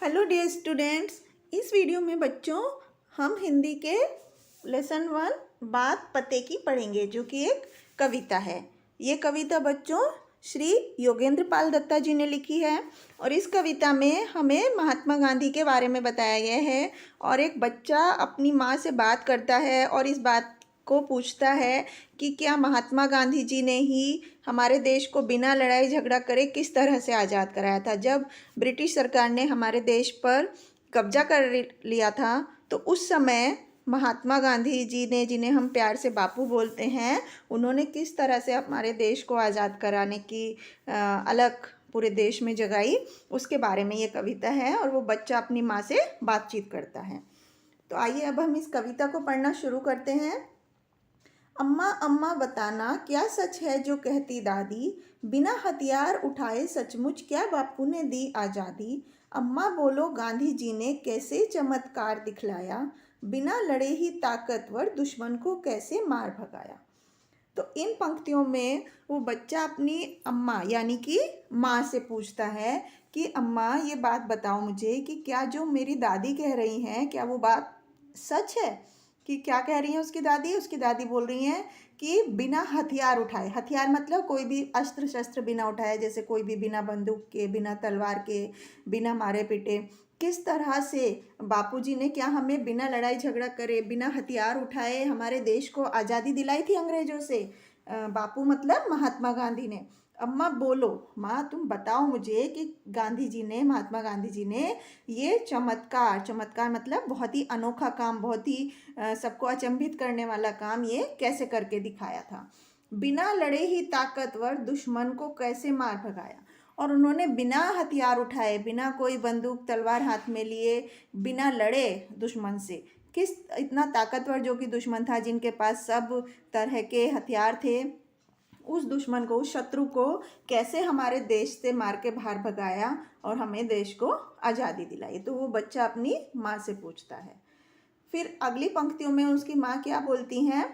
Hello dear students, इस video में बच्चों हम हिंदी के लेसन 1 बात पते की पढ़ेंगे, जो कि एक कविता है। ये कविता बच्चों श्री योगेंद्र पाल दत्ता जी ने लिखी है और इस कविता में हमें महात्मा गांधी के बारे में बताया गया है। और एक बच्चा अपनी माँ से बात करता है और इस बात को पूछता है कि क्या महात्मा गांधी जी ने ही हमारे देश को बिना लड़ाई झगड़ा करे किस तरह से आज़ाद कराया था। जब ब्रिटिश सरकार ने हमारे देश पर कब्जा कर लिया था तो उस समय महात्मा गांधी जी ने, जिन्हें हम प्यार से बापू बोलते हैं, उन्होंने किस तरह से हमारे देश को आज़ाद कराने की अलग पूरे देश में जगाई, उसके बारे में ये कविता है। और वो बच्चा अपनी माँ से बातचीत करता है। तो आइए अब हम इस कविता को पढ़ना शुरू करते हैं। अम्मा अम्मा बताना क्या सच है जो कहती दादी, बिना हथियार उठाए सचमुच क्या बापू ने दी आज़ादी। अम्मा बोलो गांधी जी ने कैसे चमत्कार दिखलाया, बिना लड़े ही ताकतवर दुश्मन को कैसे मार भगाया। तो इन पंक्तियों में वो बच्चा अपनी अम्मा यानी कि माँ से पूछता है कि अम्मा ये बात बताओ मुझे कि क्या जो मेरी दादी कह रही हैं क्या वो बात सच है। कि क्या कह रही हैं उसकी दादी बोल रही हैं कि बिना हथियार उठाए, हथियार मतलब कोई भी अस्त्र शस्त्र बिना उठाए, जैसे कोई भी बिना बंदूक के, बिना तलवार के, बिना मारे पीटे, किस तरह से बापूजी ने क्या हमें बिना लड़ाई झगड़ा करे, बिना हथियार उठाए हमारे देश को आज़ादी दिलाई थी अंग्रेजों से। बापू मतलब महात्मा गांधी ने। अम्मा बोलो, माँ तुम बताओ मुझे कि गांधी जी ने, महात्मा गांधी जी ने ये चमत्कार, चमत्कार मतलब बहुत ही अनोखा काम, बहुत ही सबको अचंभित करने वाला काम ये कैसे करके दिखाया था। बिना लड़े ही ताकतवर दुश्मन को कैसे मार भगाया। और उन्होंने बिना हथियार उठाए, बिना कोई बंदूक तलवार हाथ में लिए, बिना लड़े दुश्मन से, किस इतना ताकतवर जो कि दुश्मन था, जिनके पास सब तरह के हथियार थे, उस दुश्मन को, उस शत्रु को कैसे हमारे देश से मार के बाहर भगाया और हमें देश को आज़ादी दिलाई। तो वो बच्चा अपनी माँ से पूछता है। फिर अगली पंक्तियों में उसकी माँ क्या बोलती हैं।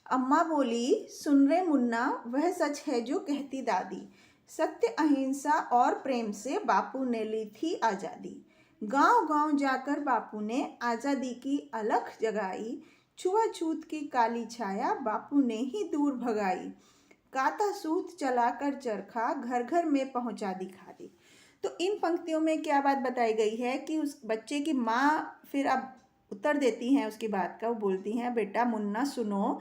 अम्मा बोली, सुन रे मुन्ना वह सच है जो कहती दादी, सत्य अहिंसा और प्रेम से बापू ने ली थी आज़ादी। गांव गांव जाकर बापू ने आज़ादी की अलख जगाई, छुआछूत की काली छाया बापू ने ही दूर भगाई। काता सूत चलाकर चरखा घर घर में पहुंचा दिखा दी। तो इन पंक्तियों में क्या बात बताई गई है कि उस बच्चे की माँ फिर अब उत्तर देती हैं उसकी बात का। वो बोलती हैं, बेटा मुन्ना सुनो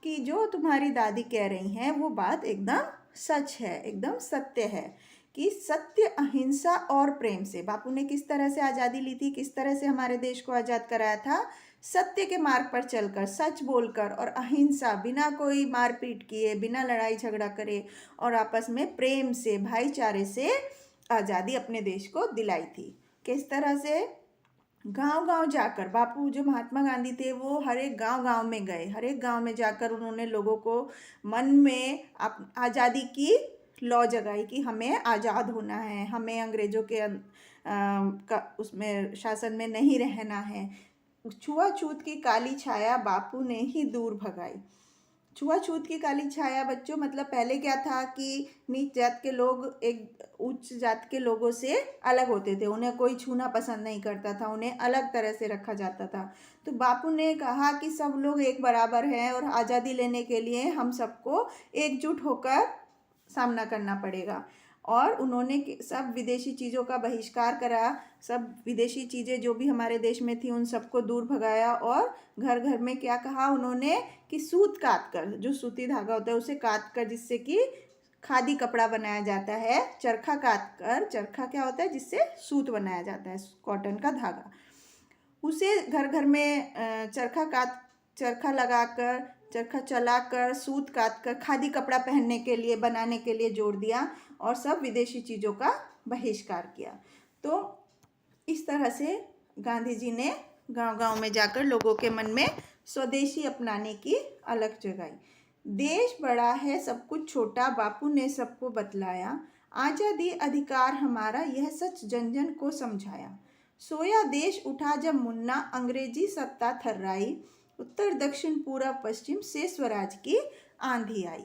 कि जो तुम्हारी दादी कह रही हैं वो बात एकदम सच है, एकदम सत्य है कि सत्य अहिंसा और प्रेम से बापू ने किस तरह से आज़ादी ली थी, किस तरह से हमारे देश को आज़ाद कराया था। सत्य के मार्ग पर चलकर, सच बोलकर और अहिंसा, बिना कोई मारपीट किए, बिना लड़ाई झगड़ा करे और आपस में प्रेम से, भाईचारे से आज़ादी अपने देश को दिलाई थी। किस तरह से? गांव गांव जाकर, बापू जो महात्मा गांधी थे वो हर एक गांव गांव में गए, हर एक गांव में जाकर उन्होंने लोगों को मन में आज़ादी की लौ जगाई कि हमें आज़ाद होना है, हमें अंग्रेज़ों के उसमें शासन में नहीं रहना है। छुआछूत की काली छाया बापू ने ही दूर भगाई। छुआछूत की काली छाया बच्चों मतलब पहले क्या था कि नीच जात के लोग एक उच्च जात के लोगों से अलग होते थे, उन्हें कोई छूना पसंद नहीं करता था, उन्हें अलग तरह से रखा जाता था। तो बापू ने कहा कि सब लोग एक बराबर हैं और आज़ादी लेने के लिए हम सबको एकजुट होकर सामना करना पड़ेगा। और उन्होंने सब विदेशी चीज़ों का बहिष्कार करा, सब विदेशी चीज़ें जो भी हमारे देश में थी उन सबको दूर भगाया। और घर घर में क्या कहा उन्होंने कि सूत काट कर, जो सूती धागा होता है उसे काट कर, जिससे कि खादी कपड़ा बनाया जाता है। चरखा काट कर, चरखा क्या होता है जिससे सूत बनाया जाता है, कॉटन का धागा, उसे घर घर में चरखा लगाकर, चरखा चलाकर, सूत काट कर खादी कपड़ा पहनने के लिए, बनाने के लिए जोड़ दिया और सब विदेशी चीज़ों का बहिष्कार किया। तो इस तरह से गांधी जी ने गांव गांव में जाकर लोगों के मन में स्वदेशी अपनाने की अलख जगाई। देश बड़ा है सब कुछ छोटा, बापू ने सबको बतलाया, आज़ादी अधिकार हमारा यह सच जन जन को समझाया। सोया देश उठा जब मुन्ना, अंग्रेजी सत्ता थर्राई, उत्तर दक्षिण पूरब पश्चिम से स्वराज की आंधी आई।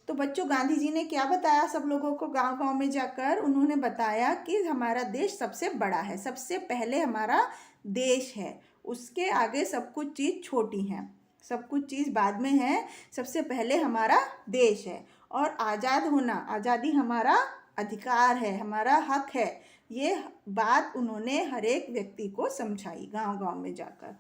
तो बच्चों गांधी जी ने क्या बताया सब लोगों को गांव-गांव में जाकर? उन्होंने बताया कि हमारा देश सबसे बड़ा है, सबसे पहले हमारा देश है, उसके आगे सब कुछ चीज़ छोटी हैं, सब कुछ चीज़ बाद में है, सबसे पहले हमारा देश है। और आज़ाद होना, आज़ादी हमारा अधिकार है, हमारा हक है। ये बात उन्होंने हर एक व्यक्ति को समझाई गांव-गांव में जाकर।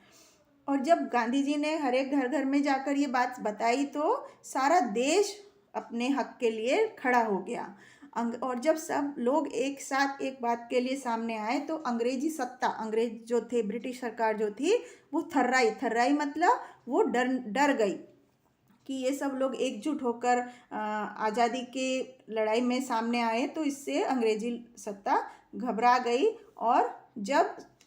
और जब गांधी जी ने हर एक घर घर में जाकर ये बात बताई तो सारा देश अपने हक के लिए खड़ा हो गया। और जब सब लोग एक साथ एक बात के लिए सामने आए तो अंग्रेजी सत्ता, अंग्रेज जो थे, ब्रिटिश सरकार जो थी, वो थर्राई मतलब वो डर गई कि ये सब लोग एकजुट होकर आज़ादी की लड़ाई में सामने आए, तो इससे अंग्रेजी सत्ता घबरा गई। और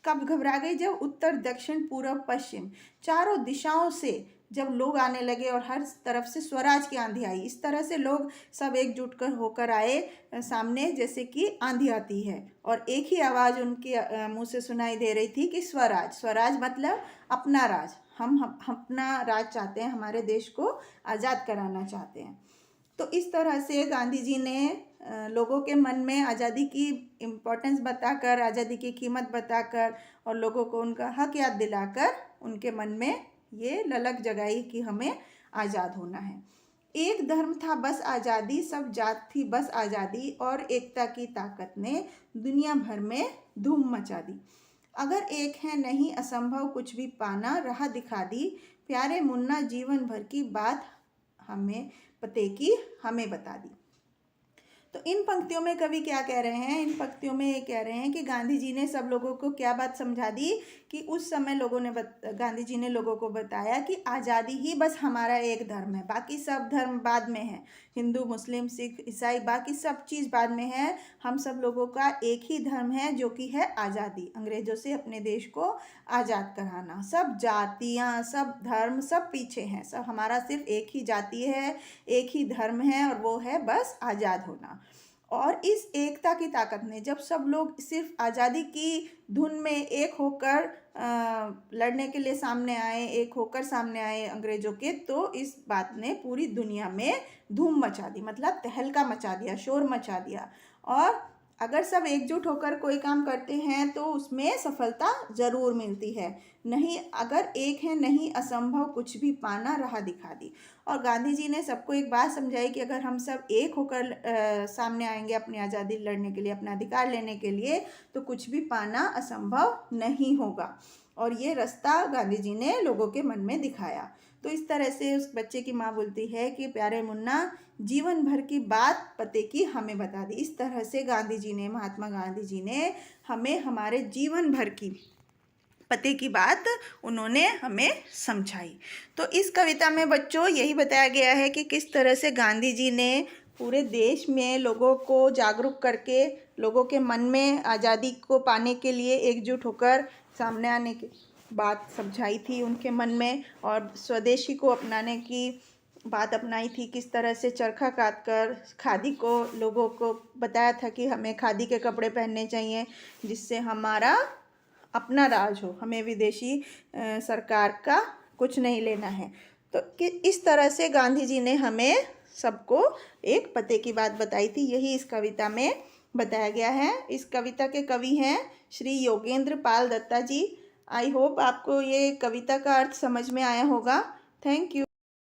कब घबरा गई? जब उत्तर दक्षिण पूर्व पश्चिम चारों दिशाओं से जब लोग आने लगे और हर तरफ से स्वराज की आंधी आई। इस तरह से लोग सब एकजुट कर होकर आए सामने, जैसे कि आंधी आती है, और एक ही आवाज़ उनके मुंह से सुनाई दे रही थी कि स्वराज। स्वराज मतलब अपना राज, हम अपना राज चाहते हैं, हमारे देश को आज़ाद कराना चाहते हैं। तो इस तरह से गांधी जी ने लोगों के मन में आज़ादी की इम्पोर्टेंस बताकर, आज़ादी की कीमत बताकर और लोगों को उनका हक याद दिलाकर उनके मन में ये ललक जगाई कि हमें आज़ाद होना है। एक धर्म था बस आज़ादी, सब जात थी बस आज़ादी, और एकता की ताकत ने दुनिया भर में धूम मचा दी। अगर एक है नहीं असंभव कुछ भी पाना, राह दिखा दी प्यारे मुन्ना, जीवन भर की बात हमें पते की हमें बता दी। तो इन पंक्तियों में कवि क्या कह रहे हैं? इन पंक्तियों में ये कह रहे हैं कि गांधी जी ने सब लोगों को क्या बात समझा दी कि उस समय गांधी जी ने लोगों को बताया कि आज़ादी ही बस हमारा एक धर्म है, बाकी सब धर्म बाद में है, हिंदू मुस्लिम सिख ईसाई बाकी सब चीज़ बाद में है। हम सब लोगों का एक ही धर्म है जो कि है आज़ादी, अंग्रेज़ों से अपने देश को आज़ाद कराना। सब जातियाँ, सब धर्म सब पीछे हैं, सब हमारा सिर्फ एक ही जाति है, एक ही धर्म है, और वो है बस आज़ाद होना। और इस एकता की ताकत ने जब सब लोग सिर्फ आज़ादी की धुन में एक होकर लड़ने के लिए सामने आए, एक होकर सामने आए अंग्रेज़ों के, तो इस बात ने पूरी दुनिया में धूम मचा दी, मतलब तहलका मचा दिया, शोर मचा दिया। और अगर सब एकजुट होकर कोई काम करते हैं तो उसमें सफलता ज़रूर मिलती है। नहीं, अगर एक है नहीं असंभव कुछ भी पाना, राह दिखा दी। और गांधी जी ने सबको एक बात समझाई कि अगर हम सब एक होकर सामने आएंगे अपनी आज़ादी लड़ने के लिए, अपना अधिकार लेने के लिए, तो कुछ भी पाना असंभव नहीं होगा। और ये रास्ता गांधी जी ने लोगों के मन में दिखाया। तो इस तरह से उस बच्चे की माँ बोलती है कि प्यारे मुन्ना, जीवन भर की बात पते की हमें बता दी। इस तरह से गांधी जी ने, महात्मा गांधी जी ने हमें हमारे जीवन भर की पते की बात उन्होंने हमें समझाई। तो इस कविता में बच्चों यही बताया गया है कि किस तरह से गांधी जी ने पूरे देश में लोगों को जागरूक करके, लोगों के मन में आज़ादी को पाने के लिए एकजुट होकर सामने आने की बात समझाई थी उनके मन में, और स्वदेशी को अपनाने की बात अपनाई थी। किस तरह से चरखा काट कर खादी को लोगों को बताया था कि हमें खादी के कपड़े पहनने चाहिए, जिससे हमारा अपना राज हो, हमें विदेशी सरकार का कुछ नहीं लेना है। तो इस तरह से गांधी जी ने हमें सबको एक पते की बात बताई थी। यही इस कविता में बताया गया है। इस कविता के कवि हैं श्री योगेंद्र पाल दत्ता जी। आई होप आपको ये कविता का अर्थ समझ में आया होगा। Thank you.